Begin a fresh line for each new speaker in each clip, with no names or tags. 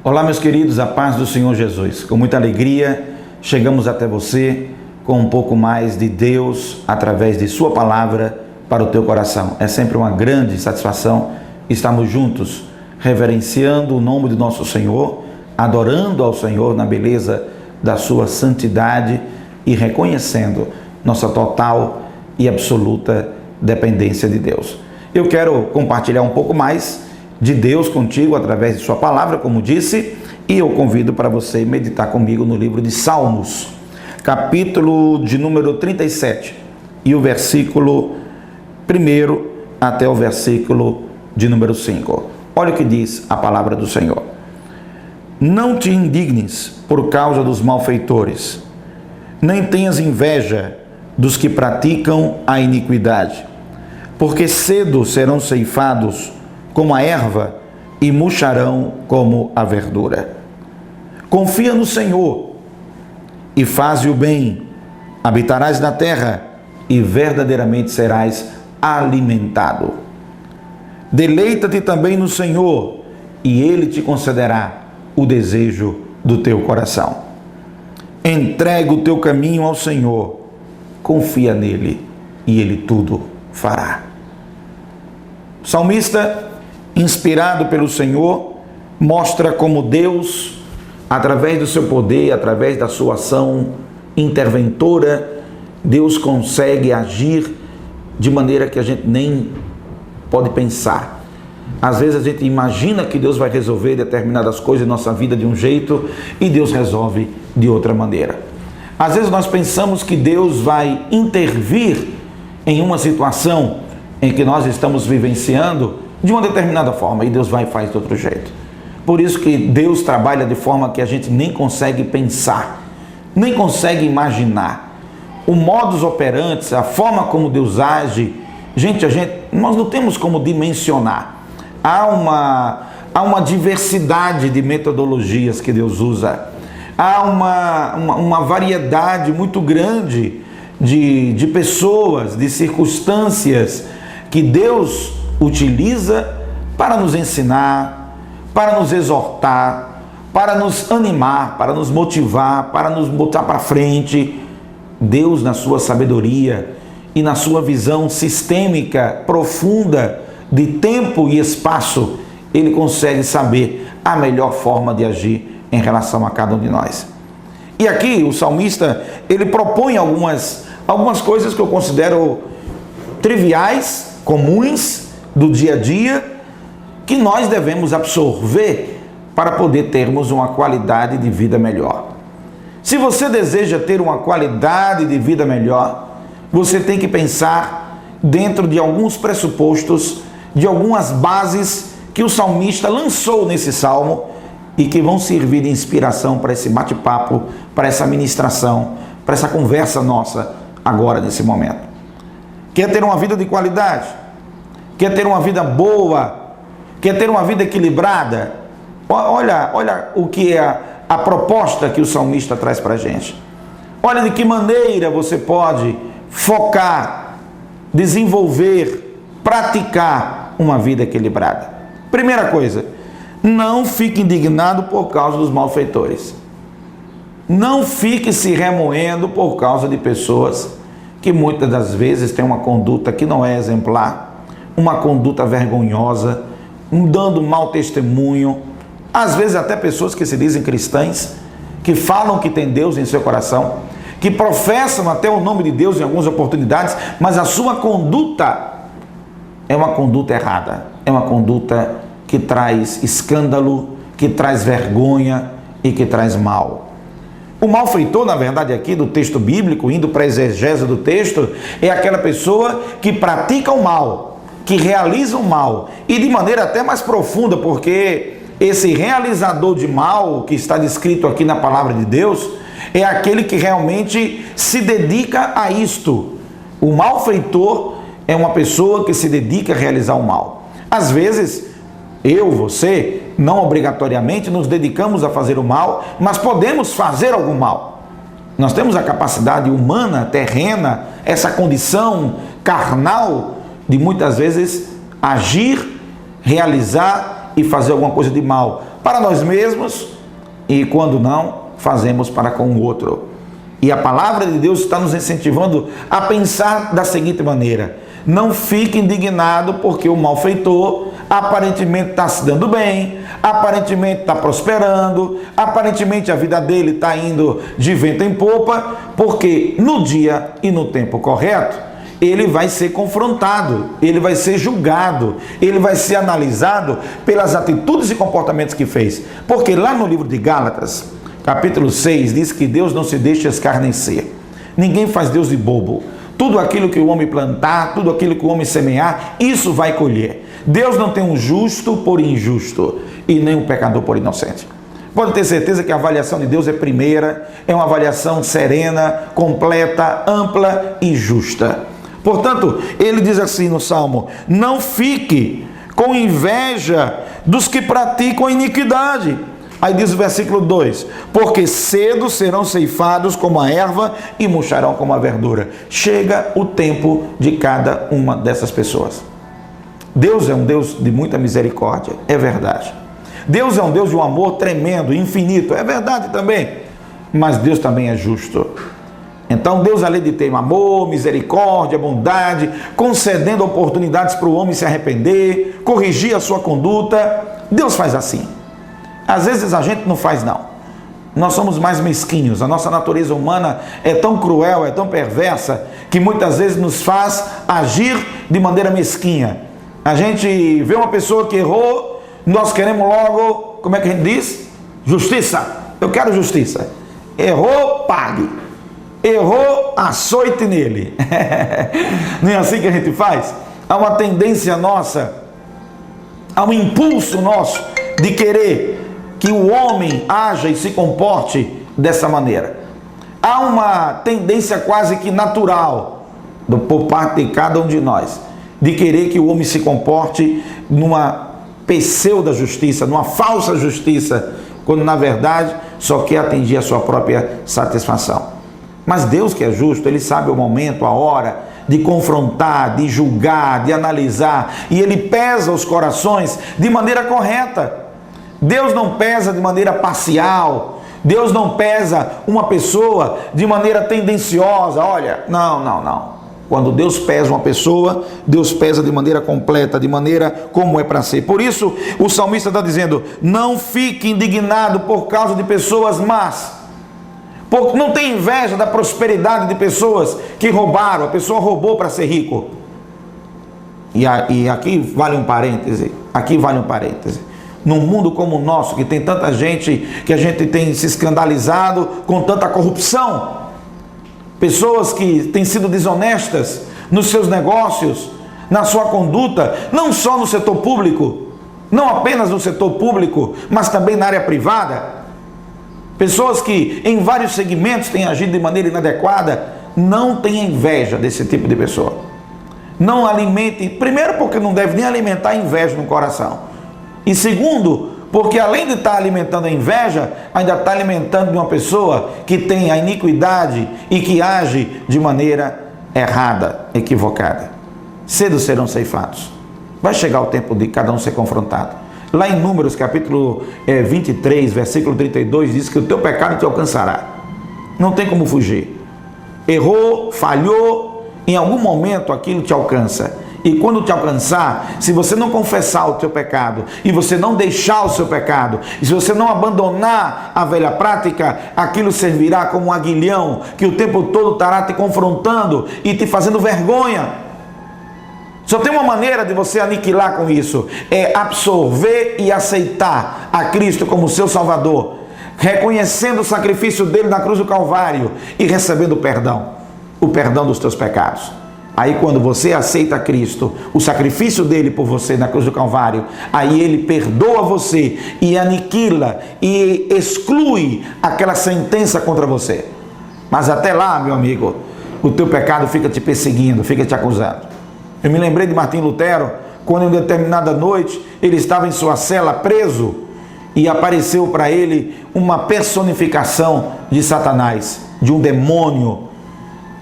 Olá, meus queridos, a paz do Senhor Jesus. Com muita alegria, chegamos até você com um pouco mais de Deus através de Sua palavra para o teu coração. É sempre uma grande satisfação estarmos juntos, reverenciando o nome do nosso Senhor, adorando ao Senhor na beleza da Sua santidade e reconhecendo nossa total e absoluta dependência de Deus. Eu quero compartilhar um pouco mais de Deus contigo através de Sua palavra, como disse, e eu convido para você meditar comigo no livro de Salmos, capítulo de número 37, e o versículo 1 até o versículo de número 5. Olha o que diz a palavra do Senhor. Não te indignes por causa dos malfeitores, nem tenhas inveja dos que praticam a iniquidade, porque cedo serão ceifados como a erva e murcharão como a verdura. Confia no Senhor e faze o bem, habitarás na terra e verdadeiramente serás alimentado. Deleita-te também no Senhor e Ele te concederá o desejo do teu coração. Entrega o teu caminho ao Senhor, confia nele e Ele tudo fará. O salmista, inspirado pelo Senhor, mostra como Deus, através do seu poder, através da sua ação interventora, Deus consegue agir de maneira que a gente nem pode pensar. Às vezes a gente imagina que Deus vai resolver determinadas coisas em nossa vida de um jeito e Deus resolve de outra maneira. Às vezes nós pensamos que Deus vai intervir em uma situação em que nós estamos vivenciando de uma determinada forma, e Deus vai e faz de outro jeito. Por isso que Deus trabalha de forma que a gente nem consegue pensar, nem consegue imaginar. O modus operandi, a forma como Deus age, nós não temos como dimensionar. Há uma diversidade de metodologias que Deus usa. Há uma variedade muito grande de pessoas, de circunstâncias que Deus utiliza para nos ensinar, para nos exortar, para nos animar, para nos motivar, para nos botar para frente. Deus, na sua sabedoria e na sua visão sistêmica, profunda, de tempo e espaço, Ele consegue saber a melhor forma de agir em relação a cada um de nós. E aqui o salmista, ele propõe algumas coisas que eu considero triviais, comuns, do dia a dia, que nós devemos absorver para poder termos uma qualidade de vida melhor. Se você deseja ter uma qualidade de vida melhor, você tem que pensar dentro de alguns pressupostos, de algumas bases que o salmista lançou nesse salmo e que vão servir de inspiração para esse bate-papo, para essa ministração, para essa conversa nossa agora, nesse momento. Quer ter uma vida de qualidade? Quer ter uma vida boa? Quer ter uma vida equilibrada? Olha o que é a proposta que o salmista traz para a gente. Olha de que maneira você pode focar, desenvolver, praticar uma vida equilibrada. Primeira coisa, não fique indignado por causa dos malfeitores. Não fique se remoendo por causa de pessoas que muitas das vezes têm uma conduta que não é exemplar, uma conduta vergonhosa, dando mau testemunho. Às vezes até pessoas que se dizem cristãs, que falam que tem Deus em seu coração, que professam até o nome de Deus em algumas oportunidades, mas a sua conduta é uma conduta errada, é uma conduta que traz escândalo, que traz vergonha e que traz mal. O malfeitor, na verdade, aqui do texto bíblico, indo para a exegese do texto, é aquela pessoa que pratica o mal, que realiza o mal, e de maneira até mais profunda, porque esse realizador de mal, que está descrito aqui na palavra de Deus, é aquele que realmente se dedica a isto. O malfeitor é uma pessoa que se dedica a realizar o mal. Às vezes, você, não obrigatoriamente nos dedicamos a fazer o mal, mas podemos fazer algum mal. Nós temos a capacidade humana, terrena, essa condição carnal de muitas vezes agir, realizar e fazer alguma coisa de mal para nós mesmos e, quando não, fazemos para com o outro. E a palavra de Deus está nos incentivando a pensar da seguinte maneira: não fique indignado porque o malfeitor aparentemente está se dando bem, aparentemente está prosperando, aparentemente a vida dele está indo de vento em popa, porque no dia e no tempo correto, ele vai ser confrontado, ele vai ser julgado, ele vai ser analisado pelas atitudes e comportamentos que fez. Porque lá no livro de Gálatas, capítulo 6, diz que Deus não se deixa escarnecer. Ninguém faz Deus de bobo. Tudo aquilo que o homem plantar, tudo aquilo que o homem semear, isso vai colher. Deus não tem um justo por injusto e nem um pecador por inocente. Pode ter certeza que a avaliação de Deus é primeira, é uma avaliação serena, completa, ampla e justa. Portanto, ele diz assim no Salmo: não fique com inveja dos que praticam a iniquidade. Aí diz o versículo 2: porque cedo serão ceifados como a erva e murcharão como a verdura. Chega o tempo de cada uma dessas pessoas. Deus é um Deus de muita misericórdia, é verdade. Deus é um Deus de um amor tremendo, infinito, é verdade também. Mas Deus também é justo. Então Deus, além de ter amor, misericórdia, bondade, concedendo oportunidades para o homem se arrepender, corrigir a sua conduta, Deus faz assim. Às vezes a gente não faz não. Nós somos mais mesquinhos, a nossa natureza humana é tão cruel, é tão perversa, que muitas vezes nos faz agir de maneira mesquinha. A gente vê uma pessoa que errou, nós queremos logo, como é que a gente diz? Justiça. Eu quero justiça. Errou, pague. Errou, açoite nele. Não é assim que a gente faz? Há uma tendência nossa, há um impulso nosso de querer que o homem haja e se comporte dessa maneira. Há uma tendência quase que natural por parte de cada um de nós, de querer que o homem se comporte numa pseudo-justiça, numa falsa justiça, quando na verdade só quer atingir a sua própria satisfação. Mas Deus, que é justo, Ele sabe o momento, a hora de confrontar, de julgar, de analisar, e Ele pesa os corações de maneira correta. Deus não pesa de maneira parcial, Deus não pesa uma pessoa de maneira tendenciosa. Olha, não. Quando Deus pesa uma pessoa, Deus pesa de maneira completa, de maneira como é para ser. Por isso, o salmista está dizendo: não fique indignado por causa de pessoas más. Não tem inveja da prosperidade de pessoas que roubaram. A pessoa roubou para ser rico. E aqui vale um parêntese. Num mundo como o nosso, que tem tanta gente, que a gente tem se escandalizado com tanta corrupção, pessoas que têm sido desonestas nos seus negócios, na sua conduta, não só no setor público, não apenas no setor público, mas também na área privada. Pessoas que em vários segmentos têm agido de maneira inadequada. Não tenha inveja desse tipo de pessoa. Não alimente, primeiro porque não deve nem alimentar inveja no coração. E segundo, porque além de estar alimentando a inveja, ainda está alimentando de uma pessoa que tem a iniquidade e que age de maneira errada, equivocada. Cedo serão ceifados. Vai chegar o tempo de cada um ser confrontado. Lá em Números, capítulo 23, versículo 32, diz que o teu pecado te alcançará. Não tem como fugir. Errou, falhou, em algum momento aquilo te alcança. E quando te alcançar, se você não confessar o teu pecado, e você não deixar o seu pecado, e se você não abandonar a velha prática, aquilo servirá como um aguilhão, que o tempo todo estará te confrontando e te fazendo vergonha. Só tem uma maneira de você aniquilar com isso, é absorver e aceitar a Cristo como seu Salvador, reconhecendo o sacrifício dele na cruz do Calvário e recebendo o perdão dos teus pecados. Aí quando você aceita Cristo, o sacrifício dele por você na cruz do Calvário, aí ele perdoa você e aniquila e exclui aquela sentença contra você. Mas até lá, meu amigo, o teu pecado fica te perseguindo, fica te acusando. Eu me lembrei de Martim Lutero, quando em determinada noite ele estava em sua cela preso e apareceu para ele uma personificação de Satanás, de um demônio,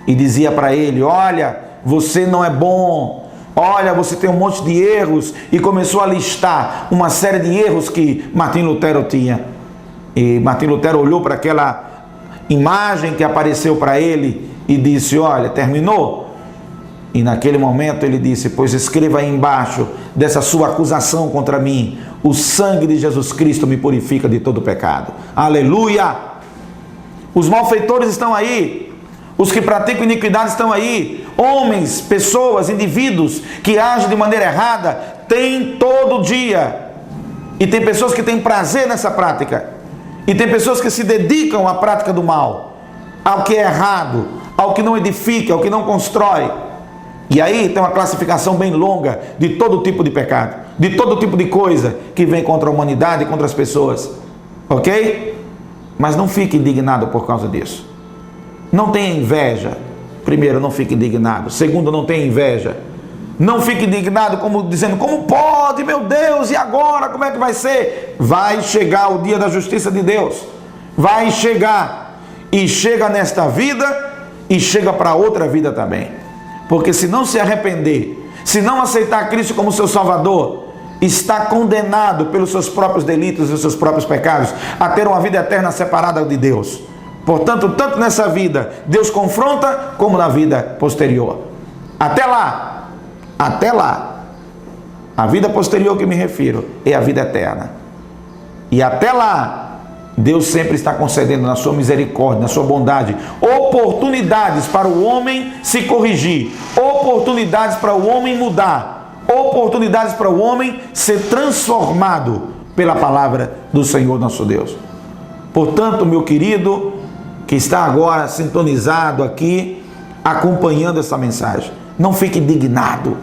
e dizia para ele: olha, você não é bom, Olha, você tem um monte de erros, e começou a listar uma série de erros que Martinho Lutero tinha. E Martinho Lutero olhou para aquela imagem que apareceu para ele e disse: olha, terminou? E naquele momento ele disse: pois escreva aí embaixo dessa sua acusação contra mim: o sangue de Jesus Cristo me purifica de todo pecado. Aleluia! Os malfeitores estão aí, os que praticam iniquidade estão aí, homens, pessoas, indivíduos que agem de maneira errada, tem todo dia. E tem pessoas que têm prazer nessa prática, e tem pessoas que se dedicam à prática do mal, ao que é errado, ao que não edifica, ao que não constrói. E aí tem uma classificação bem longa de todo tipo de pecado, de todo tipo de coisa que vem contra a humanidade e contra as pessoas, ok? Mas não fique indignado por causa disso. Não tenha inveja. Primeiro, não fique indignado. Segundo, não tenha inveja. Não fique indignado como dizendo: como pode, meu Deus, e agora, como é que vai ser? Vai chegar o dia da justiça de Deus. Vai chegar. E chega nesta vida e chega para outra vida também. Porque se não se arrepender, se não aceitar Cristo como seu Salvador, está condenado pelos seus próprios delitos e os seus próprios pecados a ter uma vida eterna separada de Deus. Portanto, tanto nessa vida Deus confronta, como na vida posterior. Até lá, a vida posterior que me refiro é a vida eterna. E até lá, Deus sempre está concedendo na sua misericórdia, na sua bondade, oportunidades para o homem se corrigir, oportunidades para o homem mudar, oportunidades para o homem ser transformado pela palavra do Senhor nosso Deus. Portanto, meu querido, que está agora sintonizado aqui, acompanhando essa mensagem, não fique indignado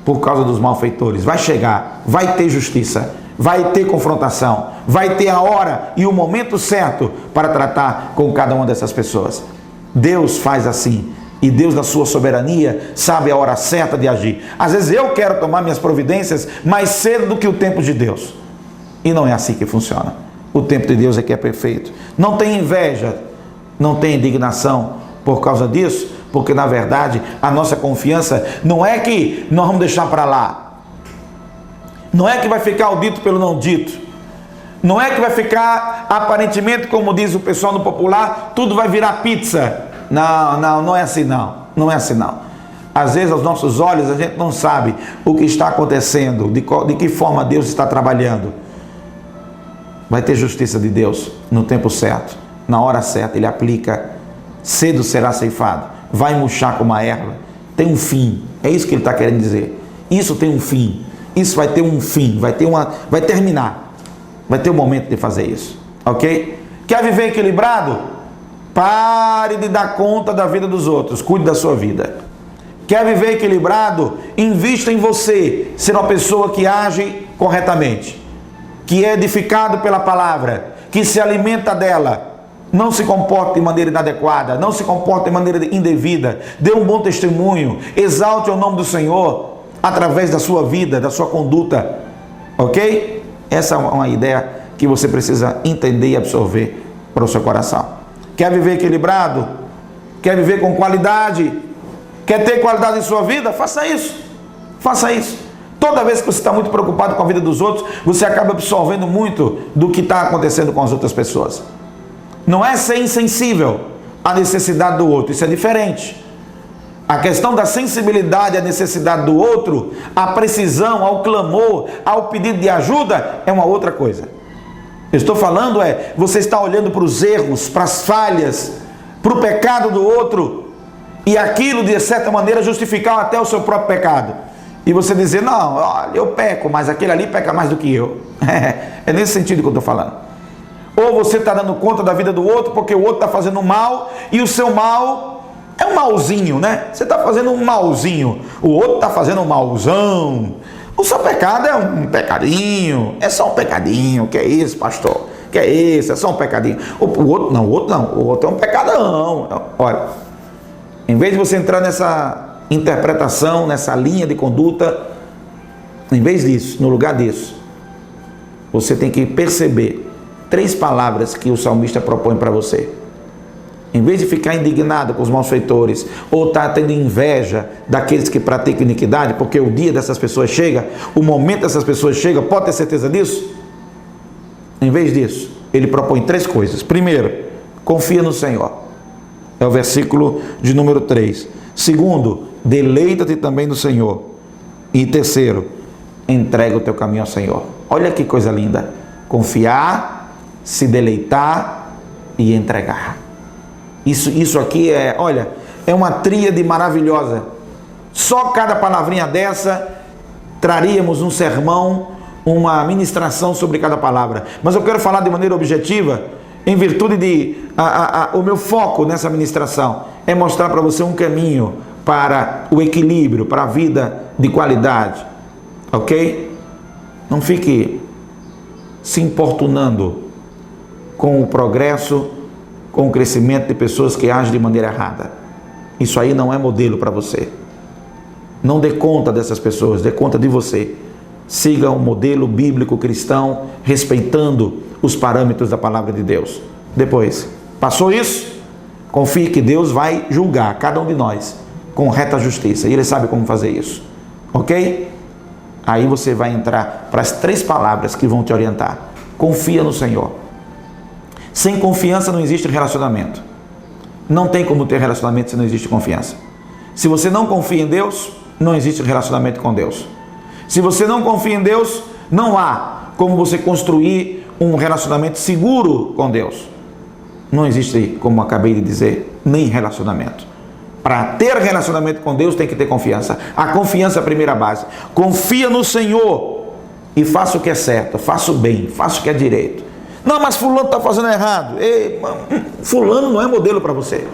por causa dos malfeitores. Vai chegar, vai ter justiça, vai ter confrontação, vai ter a hora e o momento certo para tratar com cada uma dessas pessoas. Deus faz assim, e Deus, na sua soberania, sabe a hora certa de agir. Às vezes eu quero tomar minhas providências mais cedo do que o tempo de Deus, e não é assim que funciona. O tempo de Deus é que é perfeito. Não tem inveja, não tem indignação por causa disso, porque na verdade a nossa confiança não é que nós vamos deixar para lá, não é que vai ficar o dito pelo não dito, não é que vai ficar aparentemente, como diz o pessoal no popular, tudo vai virar pizza. Não é assim não é assim não. Às vezes aos nossos olhos a gente não sabe o que está acontecendo, de que forma Deus está trabalhando. Vai ter justiça de Deus no tempo certo, na hora certa. Ele aplica, cedo será ceifado, vai murchar como a erva, tem um fim. É isso que ele está querendo dizer. Isso tem um fim, isso vai ter um fim, vai terminar, vai ter um momento de fazer isso, ok? Quer viver equilibrado? Pare de dar conta da vida dos outros, cuide da sua vida. Quer viver equilibrado? Invista em você, ser uma pessoa que age corretamente, que é edificado pela palavra, que se alimenta dela. Não se comporte de maneira inadequada, não se comporte de maneira indevida. Dê um bom testemunho, exalte o nome do Senhor através da sua vida, da sua conduta, ok? Essa é uma ideia que você precisa entender e absorver para o seu coração. Quer viver equilibrado? Quer viver com qualidade? Quer ter qualidade em sua vida? Faça isso. Faça isso. Toda vez que você está muito preocupado com a vida dos outros, você acaba absorvendo muito do que está acontecendo com as outras pessoas. Não é ser insensível à necessidade do outro, isso é diferente. A questão da sensibilidade à necessidade do outro, à precisão, ao clamor, ao pedido de ajuda, é uma outra coisa. Eu estou falando você está olhando para os erros, para as falhas, para o pecado do outro, e aquilo de certa maneira justificar até o seu próprio pecado. E você dizer: não, olha, eu peco, mas aquele ali peca mais do que eu. É nesse sentido que eu estou falando. Ou você está dando conta da vida do outro porque o outro está fazendo mal, e o seu mal é um malzinho, né? Você está fazendo um malzinho, o outro está fazendo um malzão. O seu pecado é um pecadinho, é só um pecadinho. Que é isso, pastor? Que é isso? É só um pecadinho. O outro não, o outro é um pecadão. Olha, em vez de você entrar nessa interpretação, nessa linha de conduta, em vez disso, no lugar disso, você tem que perceber 3 palavras que o salmista propõe para você. Em vez de ficar indignado com os malfeitores, ou estar tendo inveja daqueles que praticam iniquidade, porque o dia dessas pessoas chega, o momento dessas pessoas chega, pode ter certeza disso? Em vez disso, ele propõe 3 coisas. Primeiro, confia no Senhor. É o versículo de número 3. Segundo, deleita-te também no Senhor. E terceiro, entrega o teu caminho ao Senhor. Olha que coisa linda. Confiar, se deleitar e entregar. Isso aqui é, olha, é uma tríade maravilhosa. Só cada palavrinha dessa traríamos um sermão, uma ministração sobre cada palavra. Mas eu quero falar de maneira objetiva, em virtude de o meu foco nessa ministração é mostrar para você um caminho para o equilíbrio, para a vida de qualidade, ok? Não fique se importunando com o progresso, com o crescimento de pessoas que agem de maneira errada. Isso aí não é modelo para você. Não dê conta dessas pessoas, dê conta de você. Siga um modelo bíblico cristão, respeitando os parâmetros da palavra de Deus. Depois, passou isso? Confie que Deus vai julgar cada um de nós com reta justiça. E Ele sabe como fazer isso. Ok? Aí você vai entrar para as 3 palavras que vão te orientar. Confia no Senhor. Sem confiança não existe relacionamento. Não tem como ter relacionamento se não existe confiança. Se você não confia em Deus, não existe relacionamento com Deus. Se você não confia em Deus, não há como você construir um relacionamento seguro com Deus. Não existe, como acabei de dizer, nem relacionamento. Para ter relacionamento com Deus tem que ter confiança. A confiança é a primeira base. Confia no Senhor e faça o que é certo, faça o bem, faça o que é direito. Não, mas fulano está fazendo errado. Ei, fulano não é modelo para você,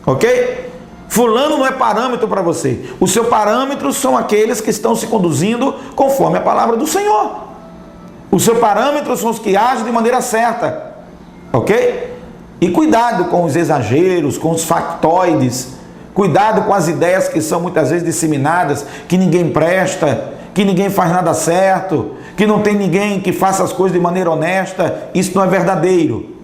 ok? Fulano não é parâmetro para você. O seu parâmetro são aqueles que estão se conduzindo conforme a palavra do Senhor. O seu parâmetro são os que agem de maneira certa, ok? E cuidado com os exageros, com os factoides. Cuidado com as ideias que são muitas vezes disseminadas, que ninguém presta, que ninguém faz nada certo, que não tem ninguém que faça as coisas de maneira honesta. Isso não é verdadeiro.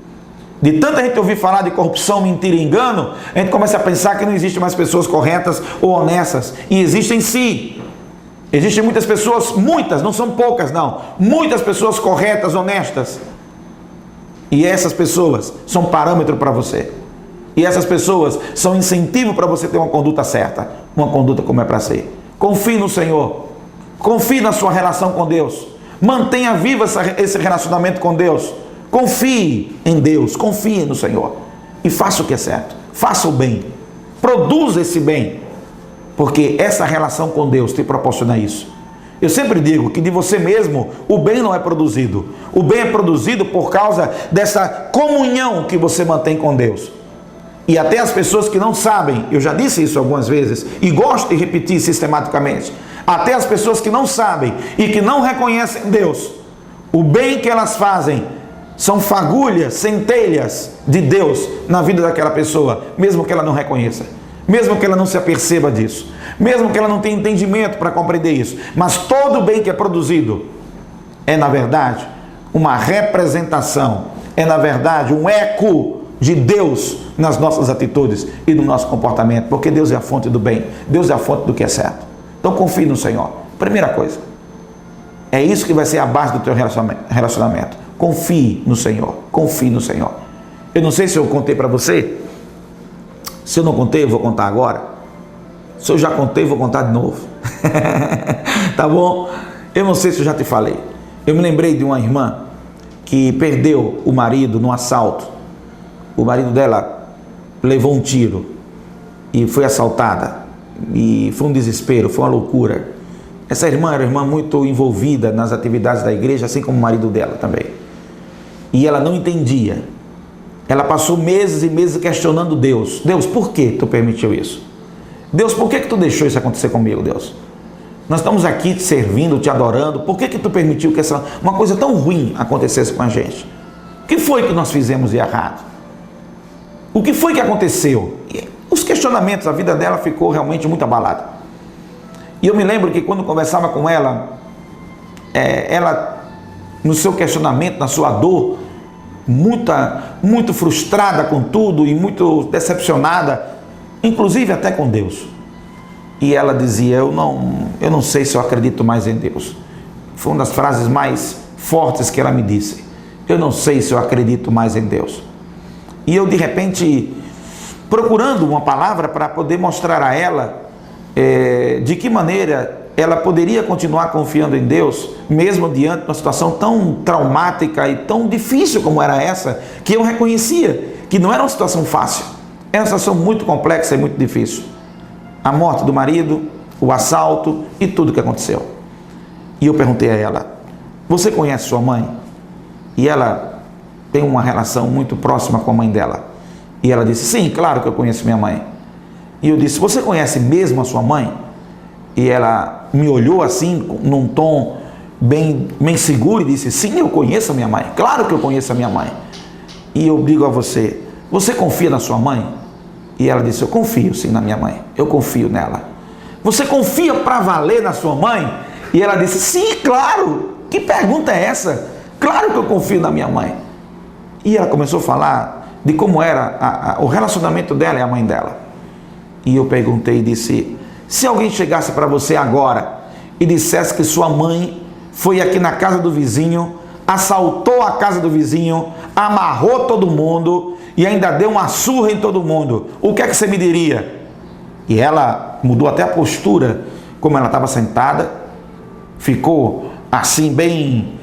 De tanta gente ouvir falar de corrupção, mentira e engano, a gente começa a pensar que não existem mais pessoas corretas ou honestas. E existem sim. Existem muitas pessoas, muitas, não são poucas não, muitas pessoas corretas, honestas. E essas pessoas são parâmetro para você. E essas pessoas são incentivo para você ter uma conduta certa, uma conduta como é para ser. Confie no Senhor, confie na sua relação com Deus, mantenha vivo esse relacionamento com Deus, confie em Deus, confie no Senhor e faça o que é certo, faça o bem, produza esse bem, porque essa relação com Deus te proporciona isso. Eu sempre digo que de você mesmo o bem não é produzido, o bem é produzido por causa dessa comunhão que você mantém com Deus. E até as pessoas que não sabem, eu já disse isso algumas vezes e gosto de repetir sistematicamente, até as pessoas que não sabem e que não reconhecem Deus, o bem que elas fazem são fagulhas, centelhas de Deus na vida daquela pessoa, mesmo que ela não reconheça, mesmo que ela não se aperceba disso, mesmo que ela não tenha entendimento para compreender isso. Mas todo o bem que é produzido é, na verdade, uma representação, é, na verdade, um eco de Deus nas nossas atitudes e no nosso comportamento, porque Deus é a fonte do bem, Deus é a fonte do que é certo. Então confie no Senhor. Primeira coisa, é isso que vai ser a base do teu relacionamento. Confie no Senhor, confie no Senhor. Eu não sei se eu contei para você, se eu não contei eu vou contar agora, se eu já contei eu vou contar de novo. Tá bom? Eu não sei se eu já te falei. Eu me lembrei de uma irmã que perdeu o marido num assalto. O marido dela levou um tiro e foi assaltada. E foi um desespero, foi uma loucura. Essa irmã era uma irmã muito envolvida nas atividades da igreja, assim como o marido dela também. E ela não entendia. Ela passou meses e meses questionando Deus. Deus, por que tu permitiu isso? Deus, por que tu deixou isso acontecer comigo, Deus? Nós estamos aqui te servindo, te adorando. Por que tu permitiu que uma coisa tão ruim acontecesse com a gente? O que foi que nós fizemos de errado? O que foi que aconteceu? E os questionamentos, a vida dela ficou realmente muito abalada. E eu me lembro que quando conversava com ela, ela, no seu questionamento, na sua dor, muito frustrada com tudo e muito decepcionada, inclusive até com Deus. E ela dizia: eu não sei se eu acredito mais em Deus. Foi uma das frases mais fortes que ela me disse. Eu não sei se eu acredito mais em Deus. E eu, de repente, procurando uma palavra para poder mostrar a ela de que maneira ela poderia continuar confiando em Deus, mesmo diante de uma situação tão traumática e tão difícil como era essa, que eu reconhecia que não era uma situação fácil, era uma situação muito complexa e muito difícil. A morte do marido, o assalto e tudo que aconteceu. E eu perguntei a ela: você conhece sua mãe? E ela tem uma relação muito próxima com a mãe dela. E ela disse: sim, claro que eu conheço minha mãe. E eu disse: você conhece mesmo a sua mãe? E ela me olhou assim, num tom bem seguro, e disse: sim, eu conheço a minha mãe, claro que eu conheço a minha mãe. E eu digo a você: você confia na sua mãe? E ela disse: eu confio sim na minha mãe, eu confio nela. Você confia para valer na sua mãe? E ela disse: sim, claro. Que pergunta é essa? Claro que eu confio na minha mãe. E ela começou a falar de como era o relacionamento dela e a mãe dela. E eu perguntei e disse: se alguém chegasse para você agora e dissesse que sua mãe foi aqui na casa do vizinho, assaltou a casa do vizinho, amarrou todo mundo e ainda deu uma surra em todo mundo, o que é que você me diria? E ela mudou até a postura, como ela estava sentada, ficou assim bem,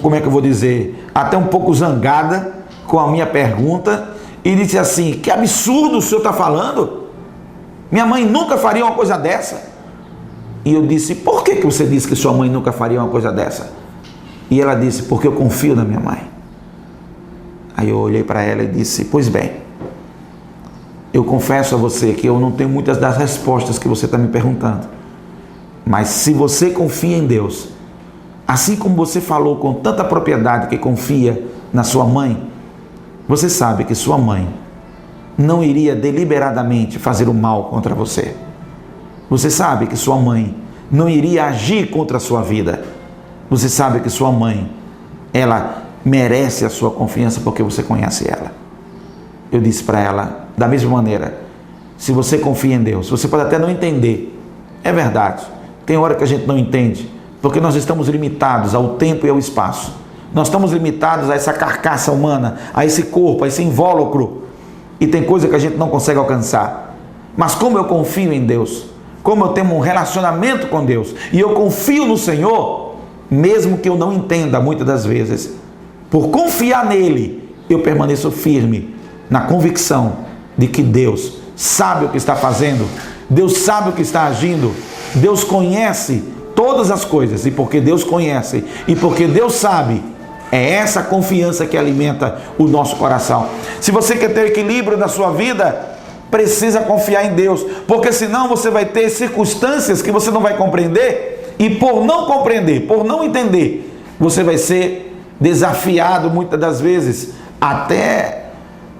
como é que eu vou dizer, até um pouco zangada com a minha pergunta, e disse assim: que absurdo o senhor está falando? Minha mãe nunca faria uma coisa dessa. E eu disse: por que você disse que sua mãe nunca faria uma coisa dessa? E ela disse: porque eu confio na minha mãe. Aí eu olhei para ela e disse: pois bem, eu confesso a você que eu não tenho muitas das respostas que você está me perguntando, mas se você confia em Deus, assim como você falou com tanta propriedade que confia na sua mãe, você sabe que sua mãe não iria deliberadamente fazer o mal contra você. Você sabe que sua mãe não iria agir contra a sua vida. Você sabe que sua mãe, ela merece a sua confiança porque você conhece ela. Eu disse para ela, da mesma maneira, se você confia em Deus, você pode até não entender. É verdade, tem hora que a gente não entende, porque nós estamos limitados ao tempo e ao espaço. Nós estamos limitados a essa carcaça humana, a esse corpo, a esse invólucro. E tem coisa que a gente não consegue alcançar. Mas como eu confio em Deus, como eu tenho um relacionamento com Deus, e eu confio no Senhor, mesmo que eu não entenda muitas das vezes, por confiar nele, eu permaneço firme na convicção de que Deus sabe o que está fazendo, Deus sabe o que está agindo, Deus conhece todas as coisas, e porque Deus conhece, e porque Deus sabe, é essa confiança que alimenta o nosso coração. Se você quer ter equilíbrio na sua vida, precisa confiar em Deus, porque senão você vai ter circunstâncias que você não vai compreender, e por não compreender, por não entender, você vai ser desafiado muitas das vezes até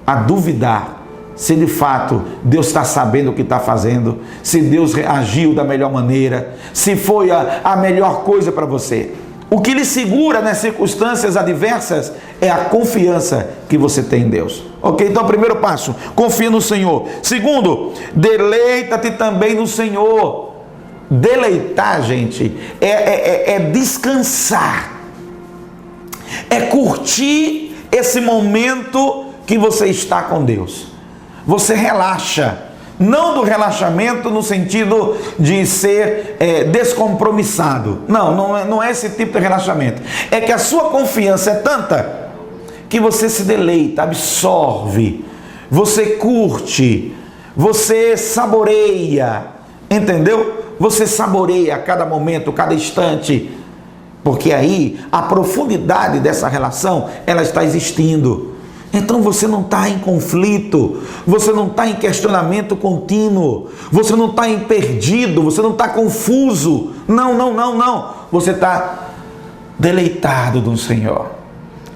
a duvidar se de fato Deus está sabendo o que está fazendo, se Deus reagiu da melhor maneira, se foi a melhor coisa para você. O que lhe segura nas circunstâncias adversas é a confiança que você tem em Deus. Ok? Então, primeiro passo, confia no Senhor. Segundo, deleita-te também no Senhor. Deleitar, gente, é descansar. É curtir esse momento que você está com Deus. Você relaxa. Não do relaxamento no sentido de ser descompromissado. Não é esse tipo de relaxamento. É que a sua confiança é tanta que você se deleita, absorve, você curte, você saboreia, entendeu? Você saboreia cada momento, cada instante, porque aí a profundidade dessa relação, ela está existindo. Então você não está em conflito, você não está em questionamento contínuo, você não está em perdido, você não está confuso. Não. Você está deleitado no Senhor.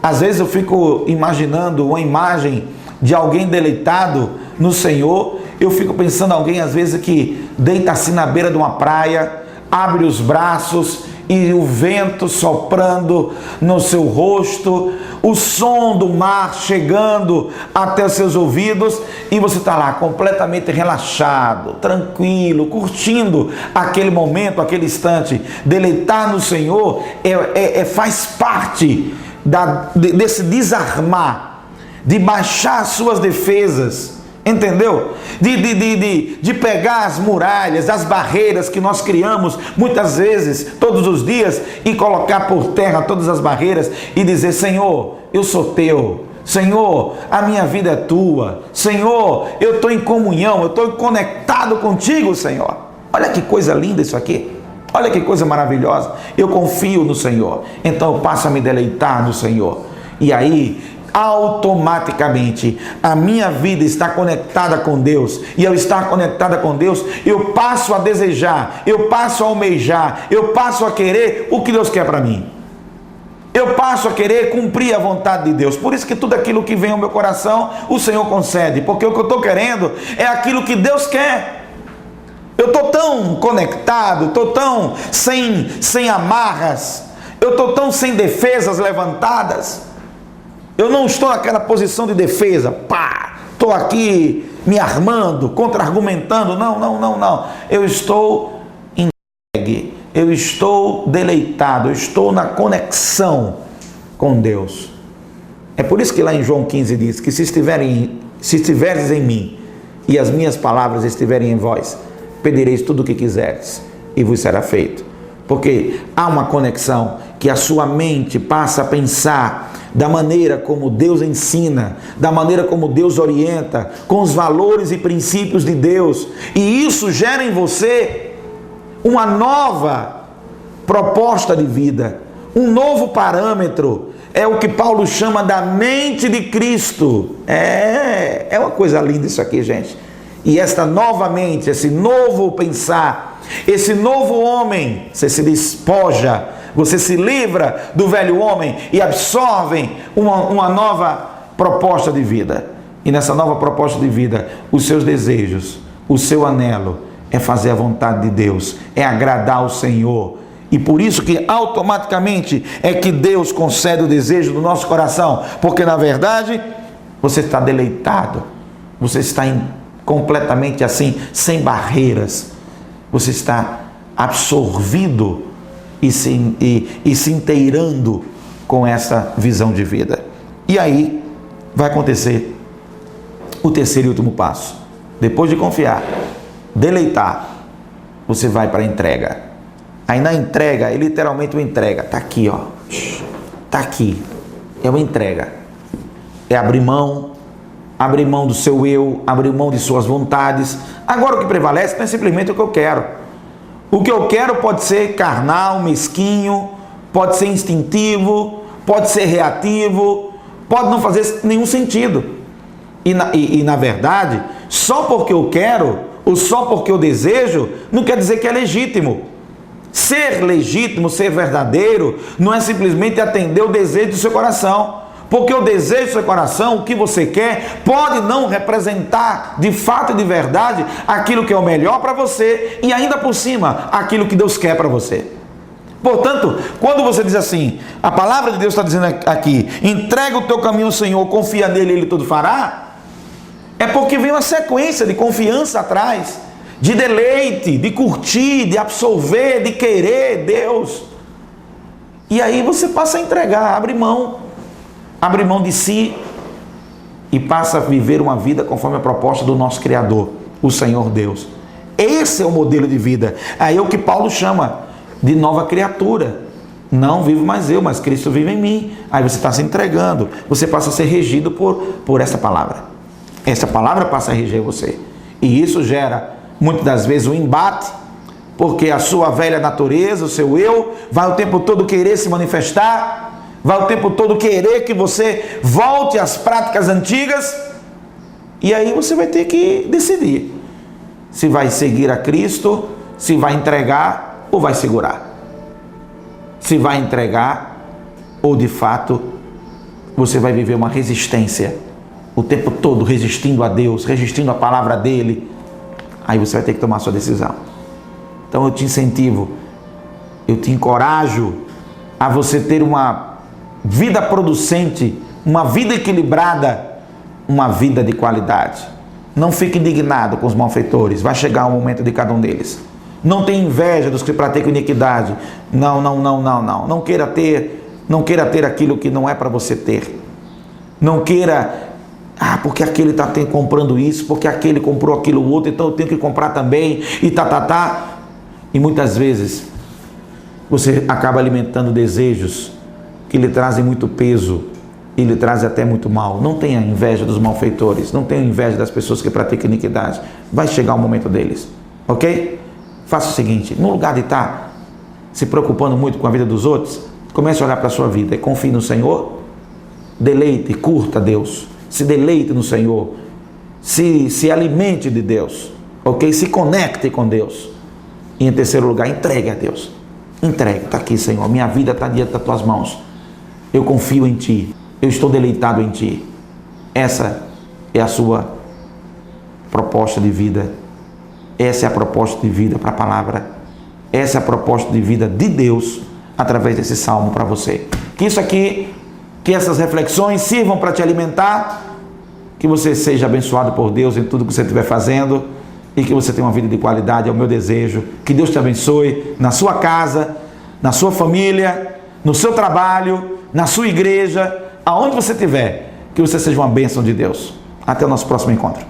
Às vezes eu fico imaginando uma imagem de alguém deleitado no Senhor. Eu fico pensando em alguém às vezes que deita assim na beira de uma praia, abre os braços e o vento soprando no seu rosto, o som do mar chegando até os seus ouvidos, e você está lá completamente relaxado, tranquilo, curtindo aquele momento, aquele instante. Deleitar no Senhor faz parte desse desarmar, de baixar as suas defesas, entendeu? De pegar as muralhas, as barreiras que nós criamos muitas vezes, todos os dias, e colocar por terra todas as barreiras e dizer: Senhor, eu sou teu. Senhor, a minha vida é tua. Senhor, eu estou em comunhão, eu estou conectado contigo, Senhor. Olha que coisa linda isso aqui. Olha que coisa maravilhosa. Eu confio no Senhor, então eu passo a me deleitar no Senhor. E aí, automaticamente, a minha vida está conectada com Deus, e eu estar conectada com Deus, eu passo a desejar, eu passo a almejar, eu passo a querer o que Deus quer para mim. Eu passo a querer cumprir a vontade de Deus. Por isso que tudo aquilo que vem ao meu coração, o Senhor concede, porque o que eu estou querendo é aquilo que Deus quer. Eu estou tão conectado, estou tão sem amarras, eu estou tão sem defesas levantadas. Eu não estou naquela posição de defesa, estou aqui me armando, contra-argumentando, não. Eu estou entregue, eu estou deleitado, eu estou na conexão com Deus. É por isso que lá em João 15 diz que se estiveres em mim e as minhas palavras estiverem em vós, pedireis tudo o que quiseres e vos será feito. Porque há uma conexão que a sua mente passa a pensar da maneira como Deus ensina, da maneira como Deus orienta, com os valores e princípios de Deus. E isso gera em você uma nova proposta de vida, um novo parâmetro. É o que Paulo chama da mente de Cristo. É uma coisa linda isso aqui, gente. E esta nova mente, esse novo pensar, esse novo homem, você se despoja, você se livra do velho homem e absorve uma nova proposta de vida. E nessa nova proposta de vida, os seus desejos, o seu anelo é fazer a vontade de Deus, é agradar ao Senhor. E por isso que automaticamente é que Deus concede o desejo do nosso coração, porque na verdade você está deleitado, você está completamente assim, sem barreiras, você está absorvido e se inteirando com essa visão de vida. E aí vai acontecer o terceiro e último passo. Depois de confiar, deleitar, você vai para a entrega. Aí na entrega, é literalmente uma entrega. Está aqui, ó. Está aqui. É uma entrega. É abrir mão do seu eu, abrir mão de suas vontades. Agora o que prevalece não é simplesmente o que eu quero. O que eu quero pode ser carnal, mesquinho, pode ser instintivo, pode ser reativo, pode não fazer nenhum sentido. E na verdade, só porque eu quero, ou só porque eu desejo, não quer dizer que é legítimo. Ser legítimo, ser verdadeiro, não é simplesmente atender o desejo do seu coração. Porque o desejo do seu coração, o que você quer, pode não representar de fato e de verdade aquilo que é o melhor para você e ainda por cima, aquilo que Deus quer para você. Portanto, quando você diz assim, a palavra de Deus está dizendo aqui, entrega o teu caminho ao Senhor, confia nele e ele tudo fará, é porque vem uma sequência de confiança atrás, de deleite, de curtir, de absorver, de querer Deus. E aí você passa a entregar, abre mão de si e passa a viver uma vida conforme a proposta do nosso Criador, o Senhor Deus. Esse é o modelo de vida. Aí é o que Paulo chama de nova criatura. Não vivo mais eu, mas Cristo vive em mim. Aí você está se entregando, você passa a ser regido por essa palavra. Essa palavra passa a reger você. E isso gera, muitas das vezes, um embate, porque a sua velha natureza, o seu eu, vai o tempo todo querer se manifestar, vai o tempo todo querer que você volte às práticas antigas, e aí você vai ter que decidir se vai seguir a Cristo, se vai entregar ou vai segurar. Se vai entregar ou de fato você vai viver uma resistência o tempo todo, resistindo a Deus, resistindo a palavra dele. Aí você vai ter que tomar a sua decisão. Então eu te incentivo, eu te encorajo a você ter uma vida producente, uma vida equilibrada, uma vida de qualidade. Não fique indignado com os malfeitores, vai chegar o momento de cada um deles. Não tenha inveja dos que praticam iniquidade. Não. Não queira ter aquilo que não é para você ter. Não queira, porque aquele está comprando isso, porque aquele comprou aquilo outro, então eu tenho que comprar também, e E muitas vezes você acaba alimentando desejos que lhe trazem muito peso e lhe trazem até muito mal. Não tenha inveja dos malfeitores, não tenha inveja das pessoas que praticam iniquidade. Vai chegar o momento deles, ok? Faça o seguinte, no lugar de estar se preocupando muito com a vida dos outros, comece a olhar para a sua vida e confie no Senhor, deleite, curta Deus, se deleite no Senhor, se alimente de Deus, ok? Se conecte com Deus. E em terceiro lugar, entregue a Deus. Entregue, está aqui, Senhor, minha vida está diante das tuas mãos. Eu confio em Ti, eu estou deleitado em Ti. Essa é a sua proposta de vida. Essa é a proposta de vida para a palavra. Essa é a proposta de vida de Deus através desse salmo para você. Que isso aqui, que essas reflexões sirvam para te alimentar, que você seja abençoado por Deus em tudo que você estiver fazendo e que você tenha uma vida de qualidade, é o meu desejo. Que Deus te abençoe na sua casa, na sua família, no seu trabalho, na sua igreja, aonde você estiver, que você seja uma bênção de Deus. Até o nosso próximo encontro.